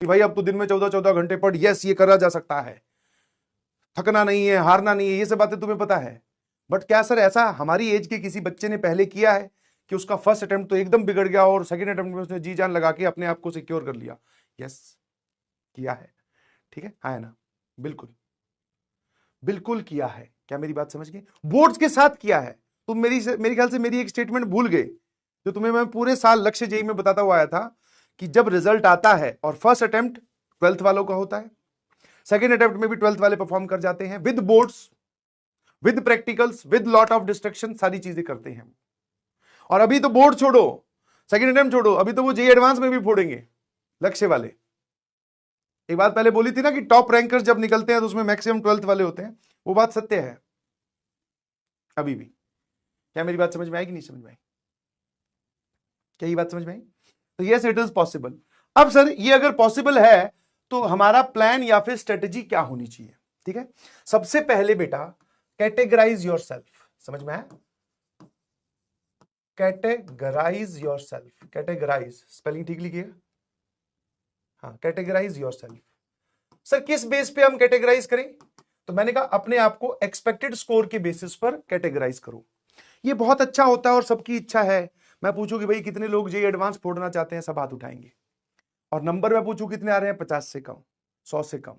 कि भाई अब तो दिन में 14-14 घंटे पढ़, यस ये करा जा सकता है, थकना नहीं है, हारना नहीं है, ये सब बातें तुम्हें पता है। बट क्या सर ऐसा हमारी एज के किसी बच्चे ने पहले किया है कि उसका फर्स्ट अटेम्प्ट तो एकदम बिगड़ गया और सेकंड अटेम्प्ट में उसने जी जान लगा के अपने आप को सिक्योर कर लिया? यस किया है, ठीक है, हाँ है ना, बिल्कुल बिल्कुल किया है। क्या मेरी बात समझ गए? बोर्ड्स के साथ किया है। तुम मेरी ख्याल से मेरी एक स्टेटमेंट भूल गए जो तुम्हें मैं पूरे साल लक्ष्य जेई में बताता हुआ आया था कि जब रिजल्ट आता है और फर्स्ट अटेम्प्ट 12th वालों का होता है, सेकेंड अटेम्प्ट में भी 12th वाले परफॉर्म कर जाते हैं with boards, with practicals, with lot of destruction, सारी चीजें करते हैं। और अभी तो बोर्ड छोड़ो, सेकेंड अटेम्प्ट छोड़ो, अभी तो वो जेई एडवांस में भी फोड़ेंगे लक्ष्य वाले। एक बात पहले बोली थी ना कि टॉप रैंकर्स जब निकलते हैं तो उसमें मैक्सिमम 12th वाले होते हैं, वो बात सत्य है अभी भी। क्या मेरी बात समझ में आई कि नहीं समझ में आई? क्या ये बात समझ में आई? तो यस इट इज पॉसिबल। अब सर ये अगर पॉसिबल है तो हमारा प्लान या फिर स्ट्रेटेजी क्या होनी चाहिए? ठीक है, सबसे पहले बेटा कैटेगराइज योरसेल्फ। समझ में आया? कैटेगराइज योरसेल्फ, कैटेगराइज स्पेलिंग ठीक लिखिए, हाँ कैटेगराइज योरसेल्फ। सर किस बेस पे हम कैटेगराइज करें? तो मैंने कहा अपने आप को एक्सपेक्टेड स्कोर के बेसिस पर कैटेगराइज करो। ये बहुत अच्छा होता है और सबकी इच्छा है। मैं पूछूं कि भाई कितने लोग जेई एडवांस फोड़ना चाहते हैं, सब हाथ उठाएंगे। और नंबर में पूछूं कितने आ रहे हैं, 50 से कम, 100 से कम।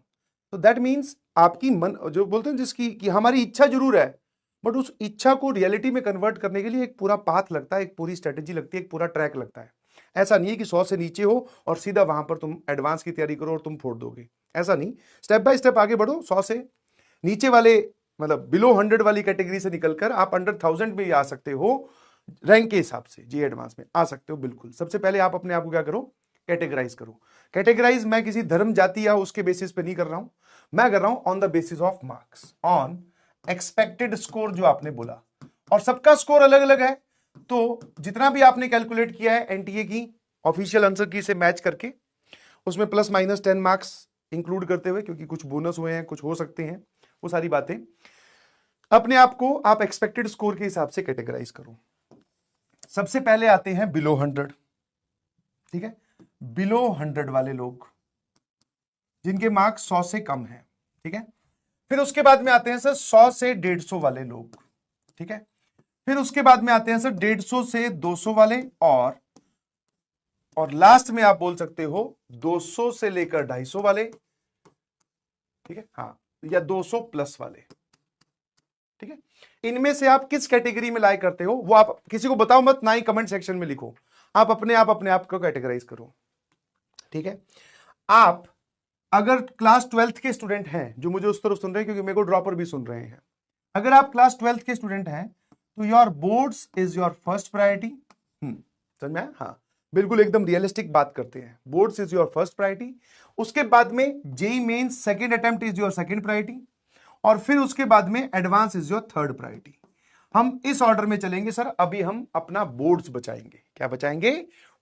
तो दैट मीन्स आपकी मन जो बोलते हैं जिसकी कि हमारी इच्छा जरूर है, बट उस इच्छा को रियलिटी में कन्वर्ट करने के लिए एक पूरा पाथ लगता है, एक पूरी स्ट्रेटेजी लगती है, एक पूरा ट्रैक लगता है। ऐसा नहीं है कि 100 से नीचे हो और सीधा वहां पर तुम एडवांस की तैयारी करो और तुम फोड़ दोगे, ऐसा नहीं। स्टेप बाय स्टेप आगे बढ़ो। 100 से नीचे वाले मतलब बिलो 100 वाली कैटेगरी से निकलकर आप अंडर 1000 में भी आ सकते हो, रैंक के हिसाब से जी एडवांस में आ सकते हो। बिल्कुल सबसे पहले आप अपने आप को क्या करो, कैटेगराइज करो। कैटेगराइज मैं किसी धर्म जाति या उसके बेसिस पे नहीं कर रहा हूं, मैं कर रहा हूं on the basis of marks, on expected score जो आपने बोला। और सबका स्कोर अलग अलग है, तो जितना भी आपने कैलकुलेट किया है एनटीए की ऑफिशियल आंसर की से मैच करके, उसमें प्लस माइनस 10 मार्क्स इंक्लूड करते हुए, क्योंकि कुछ बोनस हुए हैं, कुछ हो सकते हैं, वो सारी बातें अपने आप को आप एक्सपेक्टेड स्कोर के हिसाब से कैटेगराइज करो। सबसे पहले आते हैं बिलो 100, ठीक है, बिलो 100 वाले लोग जिनके मार्क्स 100 से कम है, ठीक है। फिर उसके बाद में आते हैं सर 100 से 150 वाले लोग, ठीक है। फिर उसके बाद में आते हैं सर 150 से 200 वाले, और लास्ट में आप बोल सकते हो 200 से लेकर 250 वाले, ठीक है, हाँ, या 200 प्लस वाले, ठीक है। इनमें से आप किस कैटेगरी में लाई करते हो वो आप किसी को बताओ मत, ना ही कमेंट सेक्शन में लिखो, आप अपने आप को कैटेगराइज करो, ठीक है। आप अगर क्लास 12th के स्टूडेंट हैं जो मुझे उस तरफ सुन रहे हैं, क्योंकि मेरे को ड्रॉपर भी सुन रहे हैं, अगर आप क्लास 12th के स्टूडेंट हैं तो your boards is your first priority. समझ में आया? हाँ बिल्कुल एकदम रियलिस्टिक बात करते हैं। Boards is your first priority, उसके बाद में JEE Mains second attempt is your second priority, और फिर उसके बाद में advance is your third priority. हम इस ऑर्डर में चलेंगे सर। अभी हम अपना बोर्ड्स बचाएंगे। क्या बचाएंगे?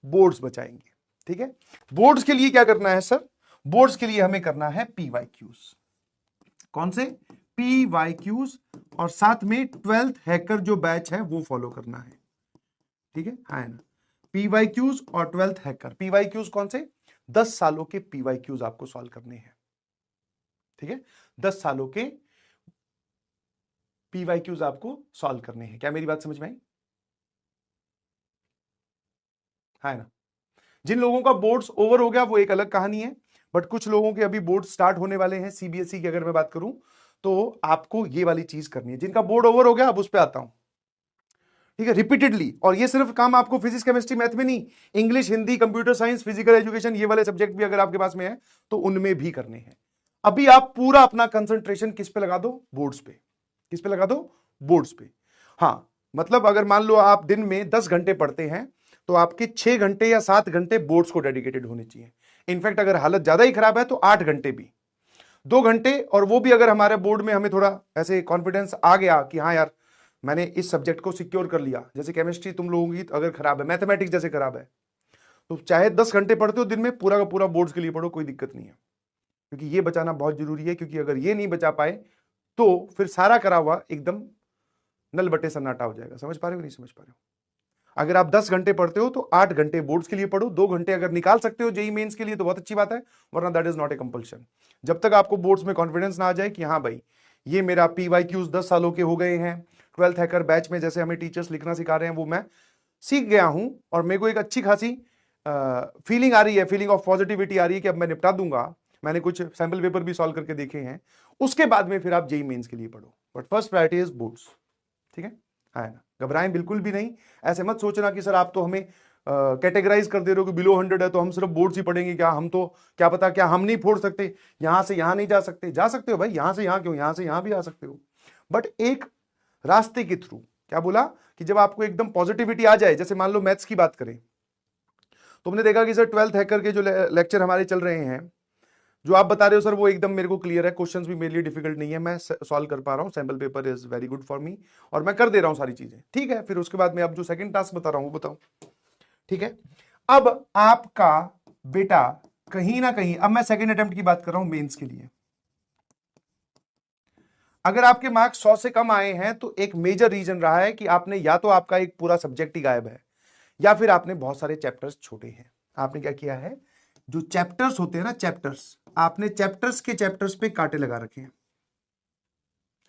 बोर्ड्स बचाएंगे, ठीक है। बोर्ड्स के लिए क्या करना है सर? बोर्ड्स के लिए हमें करना है पीवाईक्यूज। कौन से? पीवाईक्यूज, और साथ में 12th हैकर जो बैच है वो फॉलो करना है, ठीक है, हाँ है ना। पीवाईक्यूज और 12th हैकर। पीवाईक्यूज कौन से? 10 सालों के पीवाईक्यूज आपको सॉल्व करने हैं, ठीक है, 10 सालों के पीवाईक्यूज आपको सॉल्व करने हैं। क्या मेरी बात समझ में आई? है ना। जिन लोगों का बोर्ड्स ओवर हो गया वो एक अलग कहानी है, बट कुछ लोगों के अभी बोर्ड स्टार्ट होने वाले हैं सीबीएसई की अगर मैं बात करूं, तो आपको ये वाली चीज करनी है। जिनका बोर्ड ओवर हो गया अब उस पर आता हूं, ठीक है, रिपीटेडली। और ये सिर्फ काम आपको फिजिक्स केमिस्ट्री मैथ में नहीं, English, Hindi, computer science, physical education, ये वाले सब्जेक्ट भी अगर आपके पास में है तो उनमें भी करने हैं। अभी आप पूरा अपना कंसंट्रेशन किस पे लगा दो? बोर्ड्स पे। किस पे लगा दो? बोर्ड्स पे। हाँ मतलब अगर मान लो आप दिन में 10 घंटे पढ़ते हैं तो आपके 6 घंटे या 7 घंटे बोर्ड्स को डेडिकेटेड होने चाहिए। इनफैक्ट अगर हालत ज्यादा ही खराब है तो 8 घंटे भी, 2 घंटे, और वो भी अगर हमारे बोर्ड में हमें थोड़ा ऐसे कॉन्फिडेंस आ गया कि हाँ यार मैंने इस सब्जेक्ट को सिक्योर कर लिया। जैसे केमिस्ट्री तुम लोगों की अगर खराब है, मैथमेटिक्स जैसे खराब है, तो चाहे 10 घंटे पढ़ते हो दिन में, पूरा का पूरा बोर्ड्स के लिए पढ़ो, कोई दिक्कत नहीं है। क्योंकि ये बचाना बहुत जरूरी है, क्योंकि अगर ये नहीं बचा पाए तो फिर सारा करा हुआ एकदम नल बटे सन्नाटा हो जाएगा। समझ पा रहे हो नहीं समझ पा रहे हो? अगर आप 10 घंटे पढ़ते हो तो 8 घंटे बोर्ड्स के लिए पढ़ो, 2 घंटे अगर निकाल सकते हो जेई मेंस के लिए तो बहुत अच्छी बात है, वरना that is not a compulsion. जब तक आपको बोर्ड्स में कॉन्फिडेंस ना आ जाए कि हाँ भाई ये मेरा PYQs 10 सालों के हो गए हैं, 12th हैकर बैच में जैसे हमें टीचर्स लिखना सिखा रहे हैं वो मैं सीख गया हूं और मेरे को एक अच्छी खासी फीलिंग आ रही है, फीलिंग ऑफ पॉजिटिविटी आ रही है कि अब मैं निपटा दूंगा, मैंने कुछ सैंपल पेपर भी सॉल्व करके देखे हैं, उसके बाद में फिर आप जेई मेंस के लिए पढ़ो। But first priority is boards. ठीक है ना, घबराएं बिल्कुल भी नहीं। ऐसे मत सोचना कि सर आप तो हमें कैटेगराइज कर दे रहे हो कि बिलो 100 है तो हम सिर्फ बोर्ड्स ही पढ़ेंगे, क्या हम तो क्या पता क्या हम नहीं फोड़ सकते, यहां से यहां नहीं जा सकते। जा सकते हो भाई, यहां से यहां क्यों, यहां से यहां भी आ सकते हो, बट एक रास्ते के थ्रू। क्या बोला कि जब आपको एकदम पॉजिटिविटी आ जाए, जैसे मान लो मैथ्स की बात करें, तुमने देखा कि सर 12th हैकर के जो लेक्चर हमारे चल रहे हैं, जो आप बता रहे हो सर वो एकदम मेरे को क्लियर है, क्वेश्चंस भी मेरे लिए डिफिकल्ट नहीं है, मैं सॉल्व कर पा रहा हूं, sample paper is very good for me और मैं कर दे रहा हूं सारी चीजें। ठीक है, फिर उसके बाद में अब जो सेकंड टास्क बता रहा हूं वो बताऊं। ठीक है, अब आपका बेटा कहीं ना कहीं, अब मैं सेकंड अटेम्प्ट की बात कर रहा हूं मेंस के लिए, अगर आपके मार्क्स 100 से कम आए हैं तो एक मेजर रीजन रहा है कि आपने या तो आपका एक पूरा सब्जेक्ट ही गायब है या फिर आपने बहुत सारे चैप्टर्स छोड़े हैं। आपने क्या किया है, जो चैप्टर्स होते हैं ना चैप्टर्स, आपने चैप्टर्स के चैप्टर्स पे कांटे लगा रखे हैं।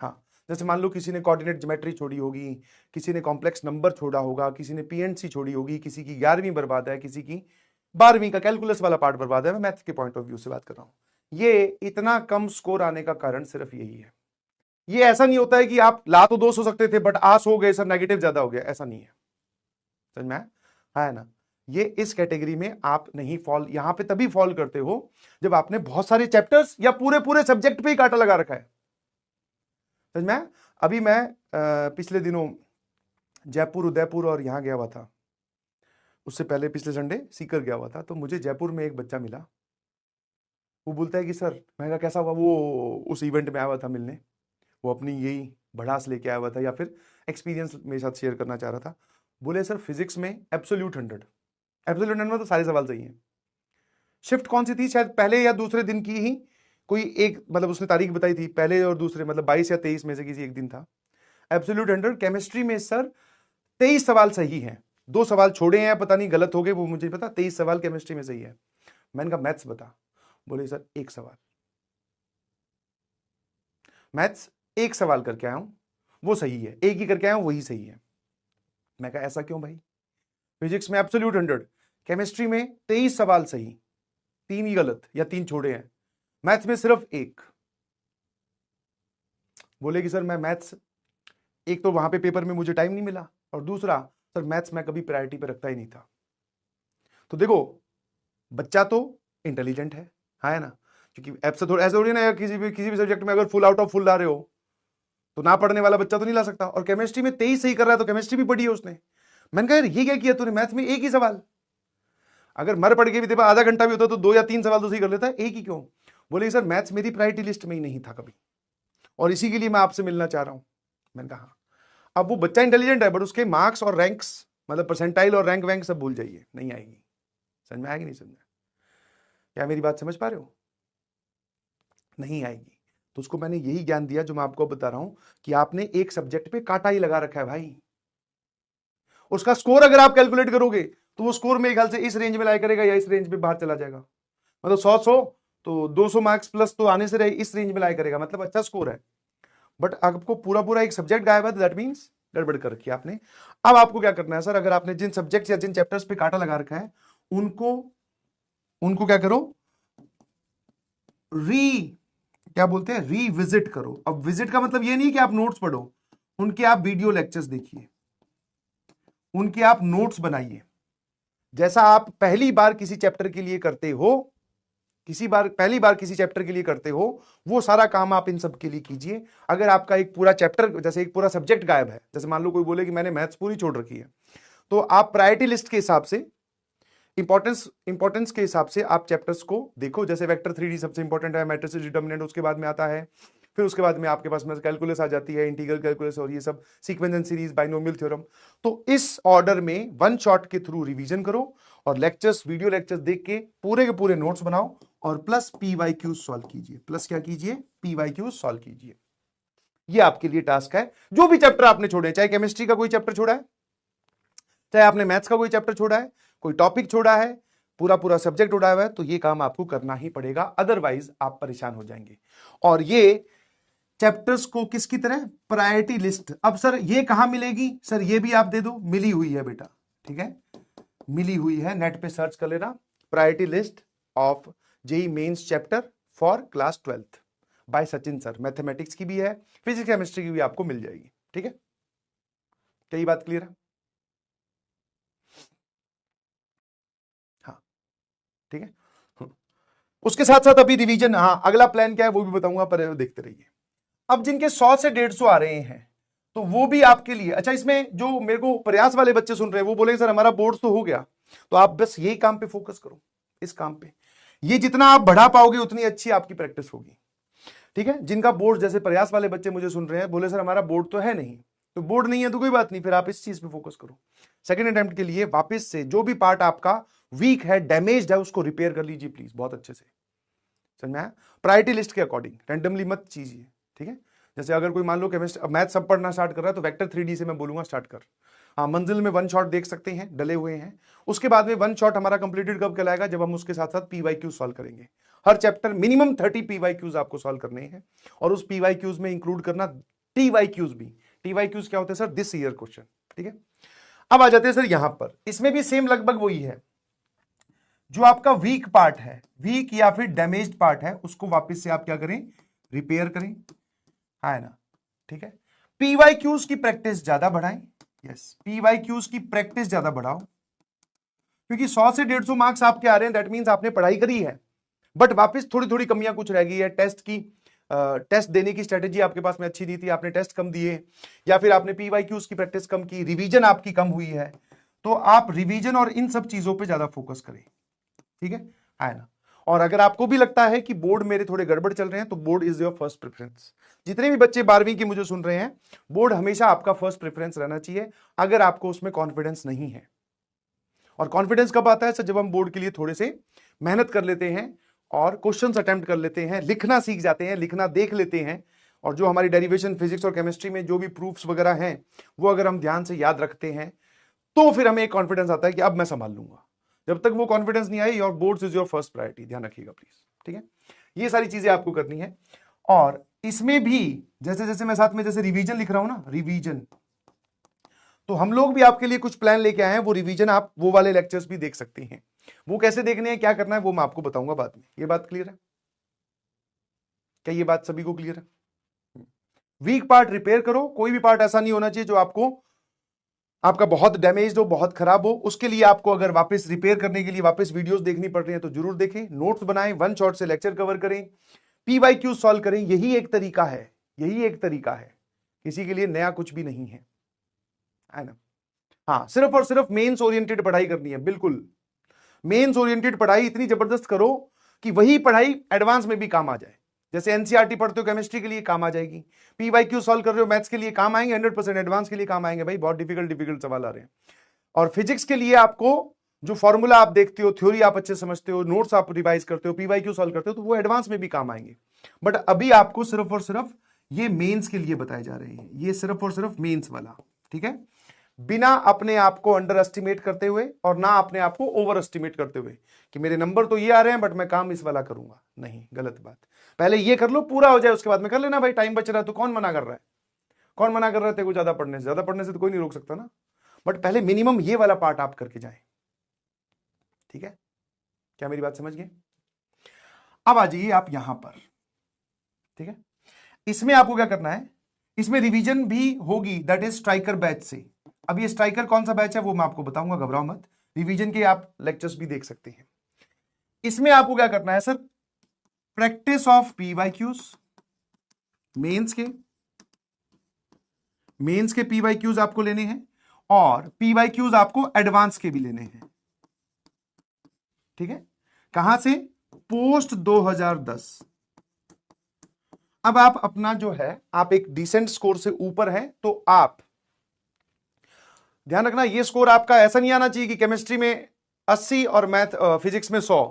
हाँ, जैसे मान लो किसी ने कोऑर्डिनेट ज्योमेट्री छोड़ी होगी, किसी ने कॉम्प्लेक्स नंबर छोड़ा होगा, किसी ने PNC छोड़ी होगी, किसी की 11वीं बर्बाद है, किसी की 12वीं का कैलकुलस वाला पार्ट बर्बाद है। मैं मैथ के पॉइंट ऑफ व्यू से बात कर रहा हूं। ये इतना कम स्कोर आने का कारण सिर्फ यही है। ये ऐसा नहीं होता है कि आप ला तो 200 सकते थे बट आस हो गए सर, नेगेटिव ज्यादा हो गया, ऐसा नहीं है। समझ में आया है ना, ये इस कैटेगरी में आप नहीं फॉल, यहां पे तभी फॉल करते हो जब आपने बहुत सारे चैप्टर्स या पूरे पूरे सब्जेक्ट पे ही कांटा लगा रखा है। समझ में? अभी मैं पिछले दिनों जयपुर, उदयपुर और यहां गया हुआ था, उससे पहले पिछले संडे सीकर गया हुआ था, तो मुझे जयपुर में एक बच्चा मिला। वो बोलता है कि सर, मैं कहा कैसा हुआ, वो उस इवेंट में आया हुआ था मिलने, वो अपनी यही भड़ास लेके आया हुआ था या फिर एक्सपीरियंस मेरे साथ शेयर करना चाह रहा था। बोले सर फिजिक्स में एब्सोल्यूट 100, एब्सोल्यूट 100 में तो सारे सवाल सही हैं। शिफ्ट कौन सी थी, शायद पहले या दूसरे दिन की ही कोई एक, मतलब उसने तारीख बताई थी, पहले और दूसरे, मतलब 22 या 23 में से किसी एक दिन था। एब्सोल्यूट 100। केमिस्ट्री में सर 23 सवाल सही हैं, 2 सवाल छोड़े हैं, पता नहीं गलत हो गए वो मुझे पता, 23 सवाल केमिस्ट्री में सही है। मैंने कहा मैथ्स बता। बोले सर एक सवाल, मैथ्स एक सवाल करके आया हूं वो सही है, एक ही करके आया हूं वही सही है। मैं कहा ऐसा क्यों भाई, फिजिक्स में एब्सोल्यूट 100, केमिस्ट्री में 23 सवाल सही, 3 ही गलत या 3 छोड़े हैं, मैथ्स में सिर्फ एक। बोले कि सर मैं मैथ्स, एक तो वहां पे पेपर में मुझे टाइम नहीं मिला और दूसरा सर मैथ्स मैं कभी प्रायोरिटी पे रखता ही नहीं था। तो देखो बच्चा तो इंटेलिजेंट है ना, क्योंकि ऐप से थोड़ा ऐसे थोड़ी ना यार, किसी भी सब्जेक्ट में अगर फुल आउट ऑफ फुल ला रहे हो तो ना पढ़ने वाला बच्चा तो नहीं ला सकता। और केमिस्ट्री में 23 सही कर रहा है तो केमिस्ट्री भी पढ़ी है उसने। मैंने कहा यार ये क्या किया तूने, मैथ में एक ही सवाल, अगर मर पड़ के भी तेरे आधा घंटा भी होता तो 2 या 3 सवाल तो सही कर लेता है, एक ही क्यों। बोले सर मैथ्स मेरी प्रायोरिटी लिस्ट में ही नहीं था कभी और इसी के लिए मैं आपसे मिलना चाह रहा हूं। मैंने कहा हाँ। अब वो बच्चा इंटेलिजेंट है बट उसके मार्क्स और रैंक्स, मतलब परसेंटाइल और रैंक वैंक सब भूल जाइए, नहीं आएगी। समझ में आएगी नहीं, समझ में? क्या मेरी बात समझ पा रहे हो? नहीं आएगी। तो उसको मैंने यही ज्ञान दिया जो मैं आपको बता रहा हूं कि आपने एक सब्जेक्ट पे कांटा ही लगा रखा है भाई। उसका स्कोर अगर आप कैलकुलेट करोगे तो वो स्कोर मेरे ख्याल से इस रेंज में लाया करेगा या इस रेंज में बाहर चला जाएगा, मतलब 100 तो 200 मार्क्स प्लस तो आने से रहे, इस रेंज में लाया करेगा, मतलब अच्छा स्कोर है। बट आपको पूरा पूरा एक सब्जेक्ट गायब है, दैट मींस गड़बड़ कर रखी आपने। अब आपको क्या करना है सर, अगर आपने जिन सब्जेक्ट या जिन चैप्टर्स पे कांटा लगा रखा है उनको क्या करो, क्या बोलते हैं, रीविजिट करो। अब विजिट का मतलब ये नहीं कि आप नोट्स पढ़ो, उनके आप वीडियो लेक्चर्स देखिए, उनके आप नोट्स बनाइए। जैसा आप पहली बार किसी चैप्टर के लिए करते हो, पहली बार किसी चैप्टर के लिए करते हो, वो सारा काम आप इन सब के लिए कीजिए। अगर आपका एक पूरा चैप्टर, जैसे एक पूरा सब्जेक्ट गायब है, जैसे मान लो कोई बोले कि मैंने मैथ्स पूरी छोड़ रखी है, तो आप प्रायोरिटी लिस्ट के हिसाब से, इंपॉर्टेंस के हिसाब से आप चैप्टर्स को देखो। जैसे वेक्टर 3D सबसे इंपॉर्टेंट है, मैट्रिसेस डिटरमिनेंट उसके बाद में आता है, फिर उसके बाद में आपके पास में कैलकुलस आ जाती है, इंटीग्रल कैलकुलस और ये सब, sequence and series, binomial theorem. तो इस ऑर्डर में वन शॉट के थ्रू रिवीजन करो और लेक्चर्स, वीडियो लेक्चर्स देख के पूरे नोट्स बनाओ और प्लस PYQ सॉल्व कीजिए। प्लस क्या कीजिए, PYQ सॉल्व कीजिए। ये आपके लिए टास्क है। जो भी चैप्टर आपने छोड़े, चाहे केमिस्ट्री का कोई चैप्टर छोड़ा है, चाहे आपने मैथ्स का कोई चैप्टर छोड़ा है, कोई टॉपिक छोड़ा है, पूरा पूरा सब्जेक्ट उड़ाया हुआ है, तो ये काम आपको करना ही पड़ेगा, अदरवाइज आप परेशान हो जाएंगे। और ये चैप्टर्स को किसकी तरह, प्रायोरिटी लिस्ट। अब सर ये कहां मिलेगी, सर ये भी आप दे दो, मिली हुई है बेटा, ठीक है, मिली हुई है, नेट पे सर्च कर लेना, priority list of JEE Mains chapter for class 12th by Sachin sir. Mathematics की भी है, फिजिक्स केमिस्ट्री की भी आपको मिल जाएगी, ठीक है। क्या ये बात क्लियर है? हाँ ठीक है। उसके साथ साथ अभी रिवीजन, हाँ अगला प्लान क्या है वो भी बताऊंगा, पर देखते रहिए। अब जिनके 100 से 150 आ रहे हैं तो वो भी आपके लिए अच्छा। इसमें जो मेरे को प्रयास वाले बच्चे सुन रहे हैं वो बोले सर हमारा बोर्ड तो हो गया, तो आप बस यही काम पे फोकस करो, इस काम पे। ये जितना आप बढ़ा पाओगे उतनी अच्छी आपकी प्रैक्टिस होगी, ठीक है। जिनका बोर्ड, जैसे प्रयास वाले बच्चे मुझे सुन रहे हैं, बोले सर हमारा बोर्ड तो है नहीं, तो बोर्ड नहीं है तो कोई बात नहीं, फिर आप इस चीज पे फोकस करो। सेकंड अटेम्प्ट के लिए वापस से जो भी पार्ट आपका वीक है, डैमेज्ड है, उसको रिपेयर कर लीजिए प्लीज, बहुत अच्छे से। समझ में आया? प्रायोरिटी लिस्ट के अकॉर्डिंग रैंडमली मत कीजिए, ठीक है। जैसे अगर कोई मान लो केमिस्ट्री मैथ सब पढ़ना स्टार्ट कर रहा है तो वेक्टर 3D से मैं बोलूंगा स्टार्ट कर। हाँ मंजिल में 1 शॉट देख सकते हैं, डले हुए हैं। उसके बाद में 1 शॉट हमारा कंप्लीटेड कब कहलाएगा, जब हम उसके साथ साथ PYQ सॉल्व करेंगे। हर चैप्टर मिनिमम 30 PYQs आपको सॉल्व करने हैं, और उस PYQs में इंक्लूड करना TYQs भी। TYQs क्या होते हैं सर, दिस ईयर क्वेश्चन, ठीक है। अब आ जाते हैं सर यहां पर, इसमें भी सेम लगभग वही है। जो आपका वीक पार्ट है, वीक या फिर डैमेज्ड पार्ट है, उसको वापस से आप क्या करें, रिपेयर करें, है ना, ठीक है। PYQs की प्रैक्टिस ज्यादा बढ़ाएं, यस PYQs की प्रैक्टिस ज्यादा बढ़ाओ, क्योंकि 100 से 150 मार्क्स आपके आ रहे हैं, दैट मींस आपने पढ़ाई करी है, बट वापस थोड़ी थोड़ी कमियां कुछ रह गई है। टेस्ट की टेस्ट देने की स्ट्रेटेजी आपके पास में अच्छी नहीं थी, आपने टेस्ट कम दिए, या फिर आपने PYQs की प्रैक्टिस कम की, रिवीजन आपकी कम हुई है, तो आप रिवीजन और इन सब चीजों पे ज्यादा फोकस करें, ठीक है ना। और अगर आपको भी लगता है कि बोर्ड मेरे थोड़े गड़बड़ चल रहे हैं, तो board is your first preference. जितने भी बच्चे 12वीं की मुझे सुन रहे हैं, बोर्ड हमेशा आपका फर्स्ट प्रेफरेंस रहना चाहिए, अगर आपको उसमें कॉन्फिडेंस नहीं है। और कॉन्फिडेंस कब आता है सर, जब हम बोर्ड के लिए थोड़े से मेहनत कर लेते हैं और क्वेश्चंस अटेम्प्ट कर लेते हैं, लिखना सीख जाते हैं, लिखना देख लेते हैं, और जो हमारी डेरिवेशन फिजिक्स और केमिस्ट्री में जो भी प्रूफ्स वगैरह हैं वो अगर हम ध्यान से याद रखते हैं, तो फिर हमें एक कॉन्फिडेंस आता है कि अब मैं संभाल लूंगा। जब तक वो कॉन्फिडेंस नहीं आई, your boards is your first priority, ध्यान रखिएगा प्लीज, ठीक है। ये सारी चीजें आपको करनी है। और इसमें भी जैसे जैसे मैं साथ में जैसे रिवीजन लिख रहा हूं ना, रिवीजन, तो हम लोग भी आपके लिए कुछ प्लान लेके आए हैं, वो रिवीजन आप वो वाले लेक्चर्स भी देख सकते हैं। वो कैसे देखने हैं, क्या करना है, वो मैं आपको बताऊंगा बाद में। ये बात क्लियर है? क्या ये बात सभी को क्लियर है? वीक पार्ट रिपेयर करो, कोई भी पार्ट ऐसा नहीं होना चाहिए जो आपका बहुत डैमेज हो, बहुत खराब हो। उसके लिए आपको अगर वापस रिपेयर करने के लिए वापस वीडियोस देखनी पड़ रही है तो जरूर देखें, नोट्स बनाएं, 1 शॉट से लेक्चर कवर करें, PYQ सॉल्व करें। यही एक तरीका है, यही एक तरीका है, किसी के लिए नया कुछ भी नहीं है ना। हाँ सिर्फ और सिर्फ मेंस ओरिएंटेड पढ़ाई करनी है, बिल्कुल मेंस ओरिएंटेड पढ़ाई इतनी जबरदस्त करो कि वही पढ़ाई एडवांस में भी काम आ जाए। जैसे एनसीईआरटी पढ़ते हो केमिस्ट्री के लिए काम आ जाएगी, PYQ सॉल्व कर रहे हो मैथ्स के लिए काम आएंगे, 100% एडवांस के लिए काम आएंगे। भाई बहुत डिफिकल्ट सवाल आ रहे हैं। और फिजिक्स के लिए आपको जो फॉर्मूला आप देखते हो, थ्योरी आप अच्छे समझते हो, नोट्स आप रिवाइज करते हो, PYQ सॉल्व करते हो, तो वो एडवांस में भी काम आएंगे। बट अभी आपको सिर्फ और सिर्फ ये मेंस के लिए बताए जा रहे हैं, ये सिर्फ और सिर्फ मेंस वाला, ठीक है। बिना अपने आप को अंडर एस्टिमेट करते हुए और ना अपने आप को ओवर एस्टिमेट करते हुए कि मेरे नंबर तो ये आ रहे हैं बट मैं काम इस वाला करूंगा, नहीं, गलत बात। पहले ये कर लो, पूरा हो जाए, उसके बाद में कर लेना। भाई टाइम बच रहा है तो कौन मना कर रहा है, कौन मना कर रहा है तेरे को ज्यादा पढ़ने से तो कोई नहीं रोक सकता ना। बट पहले मिनिमम ये वाला पार्ट आप करके जाए, ठीक है। क्या मेरी बात समझ गए? अब आ जाइए आप यहां पर, ठीक है। इसमें आपको क्या करना है, इसमें रिवीजन भी होगी, दैट इज स्ट्राइकर बैच से। अब ये स्ट्राइकर कौन सा बैच है वो मैं आपको बताऊंगा, घबराओ मत। रिवीजन के आप लेक्चर्स भी देख सकते हैं। इसमें आपको क्या करना है sir, practice of PYQs, Mains के PYQs आपको लेने हैं, और PYQs आपको एडवांस के भी लेने हैं, ठीक है। कहां से, पोस्ट 2010। अब आप अपना जो है, आप एक डिसेंट स्कोर से ऊपर हैं, तो आप ध्यान रखना, ये स्कोर आपका ऐसा नहीं आना चाहिए कि केमिस्ट्री में 80 और फिजिक्स में 100,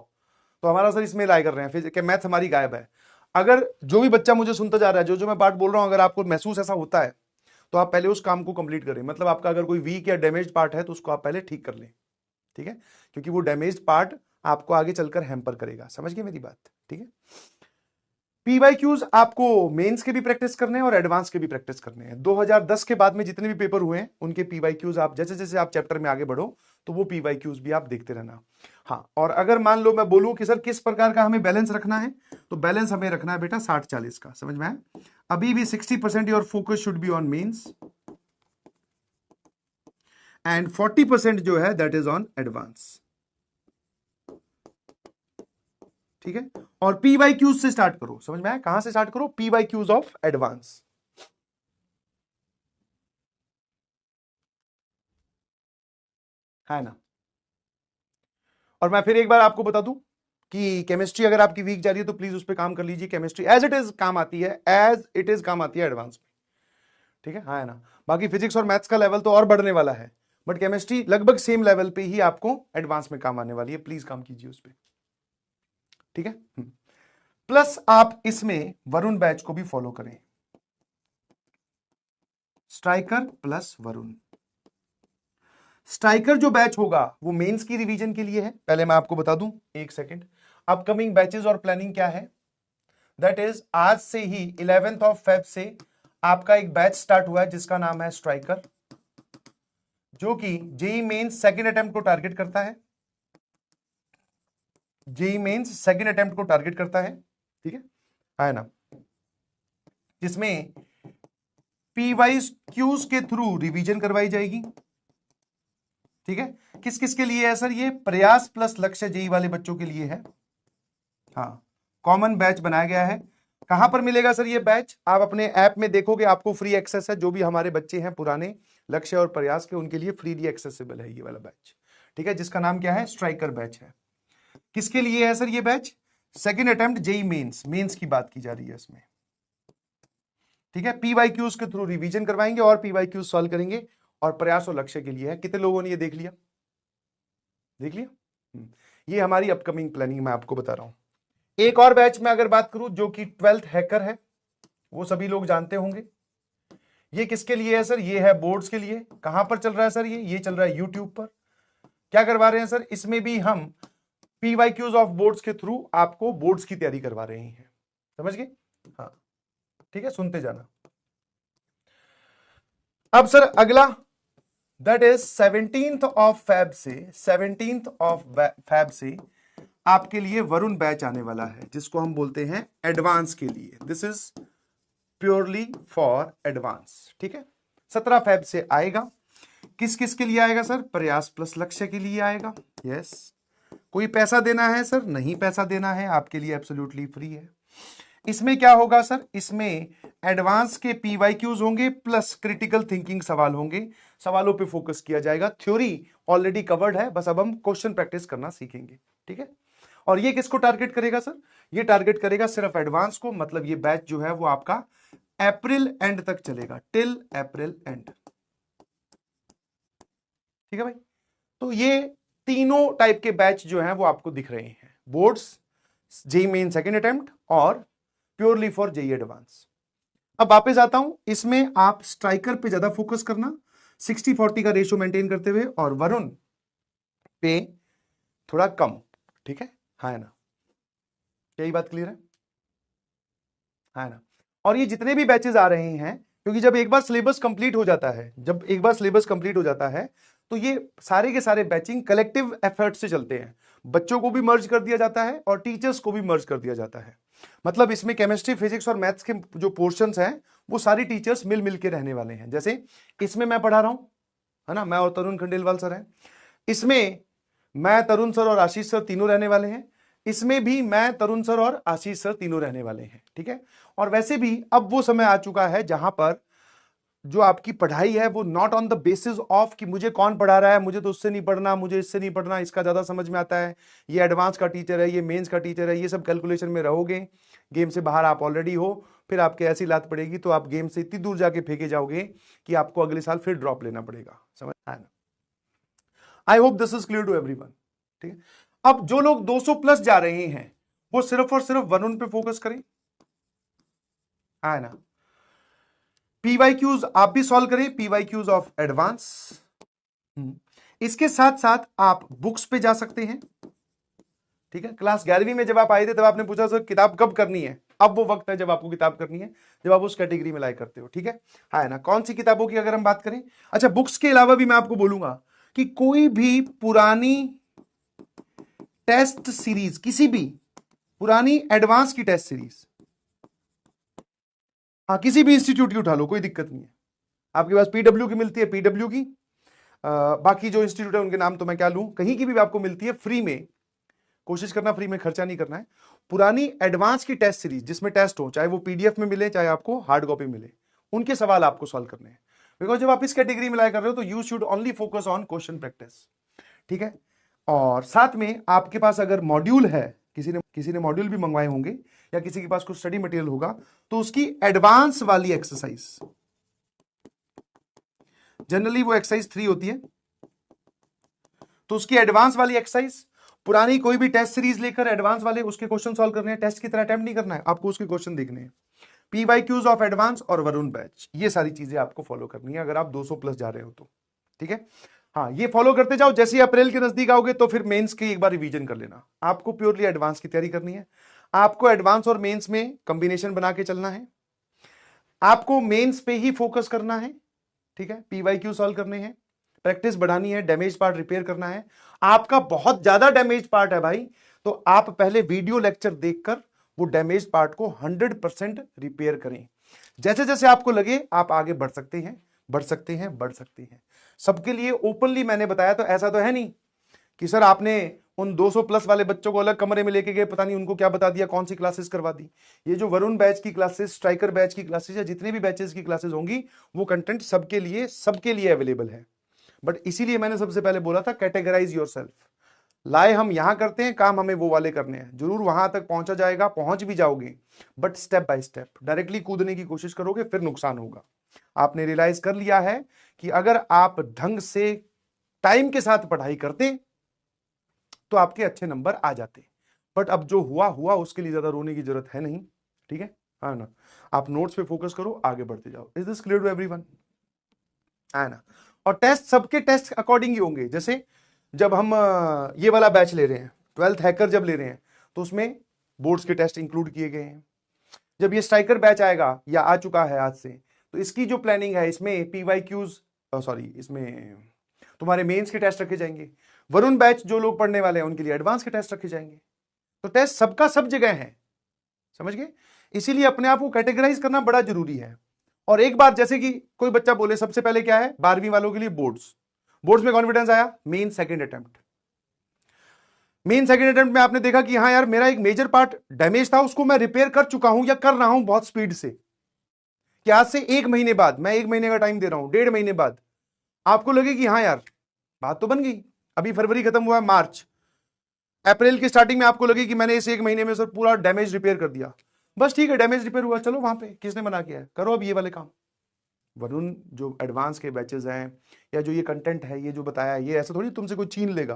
तो हमारा सर इसमें लाई कर रहे हैं, फिजिक्स मैथ हमारी गायब है। अगर जो भी बच्चा मुझे सुनता जा रहा है, जो जो मैं बात बोल रहा हूं, अगर आपको महसूस ऐसा होता है, तो आप पहले उस काम को कंप्लीट करें। मतलब आपका अगर कोई वीक या डैमेज पार्ट है तो उसको आप पहले ठीक कर लें, ठीक है, क्योंकि वो डैमेज पार्ट आपको आगे चलकर हैम्पर करेगा। समझ गए मेरी बात, ठीक है। पीवाईक्यूज आपको मेंस के भी प्रैक्टिस करने हैं और एडवांस के भी प्रैक्टिस करने हैं। 2010 के बाद में जितने भी पेपर हुए हैं उनके पीवाईक्यूज आप जैसे जैसे आप चैप्टर में आगे बढ़ो तो वो पीवाईक्यूज भी आप देखते रहना। हाँ, और अगर मान लो मैं बोलूं कि सर किस प्रकार का हमें बैलेंस रखना है, तो बैलेंस हमें रखना है बेटा 60-40 का। समझ में आया? अभी भी 60% your focus should be on Mains and 40% जो है दैट इज ऑन एडवांस, ठीक है। और पीवाईक्यूज से स्टार्ट करो। समझ में आया? कहां से स्टार्ट करो? पीवाईक्यूज ऑफ एडवांस, है ना। और मैं फिर एक बार आपको बता दूं कि केमिस्ट्री अगर आपकी वीक जा रही है तो प्लीज उस पर काम कर लीजिए। केमिस्ट्री एज इट इज काम आती है, एज इट इज काम आती है एडवांस में, ठीक है, हाँ है ना। बाकी फिजिक्स और मैथ्स का लेवल तो और बढ़ने वाला है, बट केमिस्ट्री लगभग सेम लेवल पे ही आपको एडवांस में काम आने वाली है। प्लीज काम कीजिए उस पर, ठीक है। प्लस आप इसमें वरुण बैच को भी फॉलो करें, स्ट्राइकर प्लस वरुण। स्ट्राइकर जो बैच होगा वो मेंस की रिवीजन के लिए है। पहले मैं आपको बता दूं, एक सेकंड, अपकमिंग बैचेस और प्लानिंग क्या है। दैट इज आज से ही 11th ऑफ फेब से आपका एक बैच स्टार्ट हुआ है जिसका नाम है स्ट्राइकर, जो कि जेई मेंस सेकंड अटेम्प्ट को टारगेट करता है। जेई मेंस सेकंड अटेम्प्ट को टारगेट करता है, ठीक है ना, जिसमें पीवाईक्यूज के थ्रू रिवीजन करवाई जाएगी, ठीक है। किस किस के लिए है सर? ये प्रयास प्लस लक्ष्य जेई वाले बच्चों के लिए है। हाँ, कॉमन बैच बनाया गया है। कहां पर मिलेगा सर ये बैच? आप अपने ऐप में देखोगे, आपको फ्री एक्सेस है। जो भी हमारे बच्चे हैं पुराने लक्ष्य और प्रयास के, उनके लिए फ्रीली एक्सेसिबल है ये वाला बैच, ठीक है, जिसका नाम क्या है? स्ट्राइकर बैच है। किसके लिए है सर ये batch? Second attempt JEE Mains, Mains की बात की जा रही है इसमें, ठीक है। पीवाईक्यूज के थ्रू रिवीजन करवाएंगे और पीवाईक्यूज सॉल्व करेंगे, और प्रयास और लक्ष्य के लिए है। कितने लोगों ने ये देख लिया? देख लिया? ये हमारी अपकमिंग प्लानिंग मैं आपको बता रहा हूं। एक और बैच में अगर बात करूं जो कि 12th हैकर है, वो सभी लोग जानते होंगे। ये किसके लिए है सर? ये है बोर्ड्स के लिए। कहां पर चल रहा है सर? ये चल रहा है यूट्यूब पर। क्या करवा रहे हैं सर? इसमें भी हम पीवाईक्यूज ऑफ बोर्ड्स के थ्रू आपको बोर्ड्स की तैयारी करवा रहे हैं। समझ गए? हाँ, ठीक है, सुनते जाना। अब सर अगला, that is 17th of Feb से, 17th ऑफ फेब से आपके लिए वरुण बैच आने वाला है, जिसको हम बोलते हैं एडवांस के लिए। This is purely for advance, ठीक है। 17 फेब से आएगा। किस किस के लिए आएगा सर? प्रयास प्लस लक्ष्य के लिए आएगा। यस। कोई पैसा देना है सर? नहीं पैसा देना है, आपके लिए एब्सोल्युटली फ्री है। इसमें क्या होगा सर? इसमें एडवांस के पीवाईक्यूज होंगे प्लस क्रिटिकल थिंकिंग सवाल होंगे। सवालों पे फोकस किया जाएगा। थ्योरी ऑलरेडी कवर्ड है, बस अब हम क्वेश्चन प्रैक्टिस करना सीखेंगे, ठीक है। और ये किसको टारगेट करेगा सर? ये टारगेट करेगा सिर्फ एडवांस को। मतलब ये बैच जो है वो आपका अप्रैल एंड तक चलेगा, टिल अप्रैल एंड, ठीक है भाई। तो ये तीनों टाइप के बैच जो हैं वो आपको दिख रहे हैं, boards, JEE Main second attempt और प्योरली फॉर जेई एडवांस। अब वापस आता हूं, इसमें आप स्ट्राइकर पे ज्यादा फोकस करना 60-40 का रेशियो मेंटेन करते हुए, और वरुण पे थोड़ा कम, ठीक है, हाँ है ना। यही बात क्लियर है ना। और ये जितने भी बैचेस आ रहे हैं, क्योंकि जब एक बार सिलेबस कंप्लीट हो जाता है, जब एक बार सिलेबस कंप्लीट हो जाता है तो ये सारे के सारे बैचिंग कलेक्टिव एफर्ट से चलते हैं। बच्चों को भी मर्ज कर दिया जाता है और टीचर्स को भी मर्ज कर दिया जाता है। मतलब इसमें केमिस्ट्री, फिजिक्स और मैथ्स के जो पोर्शंस हैं वो सारी टीचर्स मिल मिल के रहने वाले हैं। जैसे इसमें मैं पढ़ा रहा हूं, है ना, मैं और तरुण खंडेलवाल सर हैं। इसमें मैं, तरुण सर और आशीष सर तीनों रहने वाले हैं। इसमें भी मैं, तरुण सर और आशीष सर तीनों रहने वाले हैं, ठीक है। और वैसे भी अब वो समय आ चुका है जहां पर जो आपकी पढ़ाई है वो not on the basis of कि मुझे कौन पढ़ा रहा है, मुझे तो उससे नहीं पढ़ना, मुझे इससे नहीं पढ़ना, इसका ज्यादा समझ में आता है, ये एडवांस का टीचर है, ये मेंस का टीचर है, ये सब कैलकुलेशन में रहोगे। गेम से बाहर आप ऑलरेडी हो, फिर आपके ऐसी लात पड़ेगी तो आप गेम से इतनी दूर जाके फेंके जाओगे कि आपको अगले साल फिर ड्रॉप लेना पड़ेगा। समझ आया ना? I hope this is clear to everyone, ठीक है। अब जो लोग 200 प्लस जा रहे हैं वो सिर्फ और सिर्फ वरुण पे फोकस करें, है ना। पीवाईक्यूज आप भी सॉल्व करें, पीवाईक्यूज ऑफ एडवांस। इसके साथ साथ आप बुक्स पे जा सकते हैं। ठीक है, क्लास 11वीं में जब आप आए थे तब आपने पूछा सर किताब कब करनी है, अब वो वक्त है जब आपको किताब करनी है, जब आप उस कैटेगरी में लाइक करते हो। ठीक है ना। कौन सी किताबों की अगर हम बात करें, अच्छा बुक्स के अलावा भी मैं आपको बोलूंगा कि कोई भी पुरानी टेस्ट सीरीज, किसी भी पुरानी एडवांस की टेस्ट सीरीज, हाँ किसी भी इंस्टीट्यूट की उठा लो, कोई दिक्कत नहीं है। आपके पास पीडब्ल्यू की मिलती है, पीडब्ल्यू की, बाकी जो इंस्टीट्यूट है उनके नाम तो मैं क्या लूं, कहीं की भी आपको मिलती है फ्री में, कोशिश करना फ्री में, खर्चा नहीं करना है। पुरानी एडवांस की टेस्ट सीरीज जिसमें टेस्ट हो, चाहे वो पीडीएफ में मिले चाहे आपको हार्ड कॉपी मिले, उनके सवाल आपको सॉल्व करने हैं। बिकॉज जब आप इस कैटेगरी में लाइक कर रहे हो तो you should only focus on question practice. ठीक है, और साथ में आपके पास अगर मॉड्यूल है, किसी ने मॉड्यूल भी मंगवाए होंगे या किसी के पास कुछ स्टडी मटेरियल होगा, तो उसकी एडवांस वाली एक्सरसाइज, जनरली वो एक्सरसाइज 3 होती है, तो उसकी एडवांस वाली एक्सरसाइज, पुरानी कोई भी टेस्ट सीरीज लेकर एडवांस वाले उसके क्वेश्चन सॉल्व करने हैं, टेस्ट की तरह अटेम्प्ट नहीं करना है, आपको उसके क्वेश्चन देखने हैं। पीवाईक्यूज ऑफ एडवांस और वरुण बैच, ये सारी चीजें आपको फॉलो करनी है अगर आप 200 प्लस जा रहे हो तो। ठीक है, हाँ ये फॉलो करते जाओ। जैसे ही अप्रैल के नजदीक आओगे तो फिर मेंस की एक बार रिवीजन कर लेना। आपको प्योरली एडवांस की तैयारी करनी है, आपको एडवांस और मेंस में कंबिनेशन बना के चलना है, आपको मेंस पे ही फोकस करना है। ठीक है, पीवाईक्यू सॉल्व करने हैं, प्रैक्टिस बढ़ानी है, डैमेज पार्ट रिपेयर करना है। आपका बहुत ज्यादा डैमेज पार्ट है भाई, तो आप पहले वीडियो लेक्चर देखकर वो डैमेज पार्ट को 100% रिपेयर करें। जैसे जैसे आपको लगे आप आगे बढ़ सकते हैं, बढ़ सकते हैं, बढ़ सकते हैं। सबके लिए ओपनली मैंने बताया, तो ऐसा तो है नहीं कि सर आपने उन 200 प्लस वाले बच्चों को अलग कमरे में लेके गए, पता नहीं उनको क्या बता दिया, कौन सी क्लासेस करवा दी। ये जो वरुण बैच की क्लासेस, स्ट्राइकर बैच की क्लासेस, या जितने भी बैचेस की क्लासेस होंगी, वो कंटेंट सबके लिए अवेलेबल है। बट इसीलिए मैंने सबसे पहले बोला था कैटेगराइज योरसेल्फ। लाए हम यहां करते हैं काम, हमें वो वाले करने हैं। जरूर वहां तक पहुंचा जाएगा, पहुंच भी जाओगे, but step by step. Directly कूदने की कोशिश करोगे फिर नुकसान होगा। आपने रियलाइज कर लिया है कि अगर आप ढंग से टाइम के साथ पढ़ाई करते तो आपके अच्छे नंबर आ जाते। बट अब जो हुआ हुआ, उसके लिए ज्यादा रोने की जरूरत है नहीं। ठीक है, हाँ ना, आप नोट्स पे फोकस करो, आगे बढ़ते जाओ। Is this clear to everyone? है ना। और टेस्ट, सबके टेस्ट अकॉर्डिंग ही होंगे। जैसे जब हम ये वाला बैच ले रहे हैं, 12th हैकर जब ले रहे हैं, तो उसमें बोर्ड्स के टेस्ट इंक्लूड किए गए हैं। जब ये स्ट्राइकर बैच आएगा या आ चुका है आज से, तो इसकी जो प्लानिंग है, इसमें पीवाईक्यूज, सॉरी, इसमें तुम्हारे मेंस के टेस्ट रखे जाएंगे। वरुण बैच जो लोग पढ़ने वाले हैं उनके लिए एडवांस के टेस्ट रखे जाएंगे। तो टेस्ट सबका सब जगह है, समझ गए? इसीलिए अपने आप को कैटेगराइज करना बड़ा जरूरी है। और एक बार जैसे कि कोई बच्चा बोले, सबसे पहले क्या है 12वीं वालों के लिए बोर्ड्स में कॉन्फिडेंस आया, मेन सेकंड अटेम्प्ट में आपने देखा कि हाँ यार मेरा एक मेजर पार्ट डैमेज था, उसको मैं रिपेयर कर चुका हूं या कर रहा हूं बहुत स्पीड से। कि आज से 1 महीने बाद, मैं 1 महीने का टाइम दे रहा हूं, 1.5 महीने बाद आपको लगे कि हाँ यार बात तो बन गई। अभी फरवरी खत्म हुआ, मार्च, अप्रैल की स्टार्टिंग में आपको लगे कि मैंने इस 1 महीने में सर पूरा डैमेज रिपेयर कर दिया। बस ठीक है, डैमेज रिपेयर हुआ, चलो वहां पे किसने मना किया है, करो अब ये वाले काम। वरुण जो एडवांस के बैचेस हैं, या जो ये कंटेंट है, ये जो बताया है, ये ऐसा थोड़ी तुमसे कोई छीन लेगा।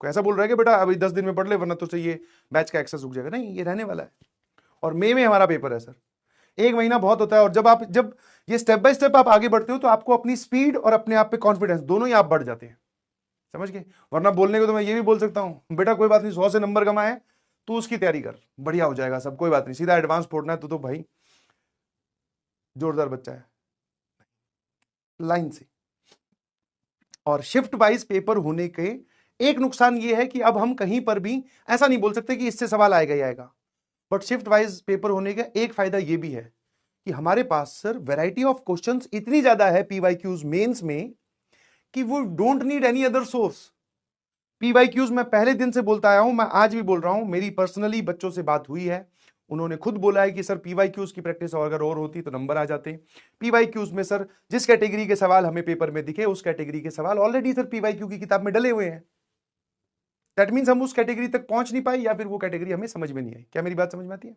कोई ऐसा बोल रहा है कि बेटा अभी 10 दिन में पढ़ ले वरना तुझसे ये बैच का एक्सेस रुक जाएगा। नहीं, ये रहने वाला है। और मई में हमारा पेपर है सर, 1 महीना बहुत होता है। और जब ये स्टेप बाय स्टेप आप आगे बढ़ते हो तो आपको अपनी स्पीड और अपने आप पे कॉन्फिडेंस दोनों ही आप बढ़ जाते हैं, समझ गए? वरना बोलने को तो मैं ये भी बोल सकता हूं, बेटा कोई बात नहीं, 100 से नंबर कमाए तू उसकी तैयारी कर, बढ़िया हो जाएगा सब, कोई बात नहीं, सीधा एडवांस फोड़ना है तो भाई जोरदार बच्चा है, लाइन से। और शिफ्ट वाइज पेपर होने के एक नुकसान ये है कि अब हम कहीं पर भी ऐसा नहीं बोल सकते कि इससे सवाल आएगा ही आएगा। बट शिफ्ट वाइज पेपर होने का एक फायदा ये भी है कि हमारे पास सर वैरायटी ऑफ क्वेश्चंस इतनी ज्यादा है पीवाईक्यूज मेंस में कि वो don't need any other source. PYQs मैं पहले दिन से बोलता आया हूं, मैं आज भी बोल रहा हूं, मेरी पर्सनली बच्चों से बात हुई है, उन्होंने खुद बोला है कि सर पीवाईक्यूज की प्रैक्टिस अगर और होती तो नंबर आ जाते। पीवाईक्यूज में सर जिस कैटेगरी के सवाल हमें पेपर में दिखे, उस कैटेगरी के सवाल ऑलरेडी सर पीवाईक्यू की किताब में डले हुए हैं। दैट मीन्स हम उस कैटेगरी तक पहुंच नहीं पाए, या फिर वो कैटेगरी हमें समझ में नहीं आई। क्या मेरी बात समझ में आती है?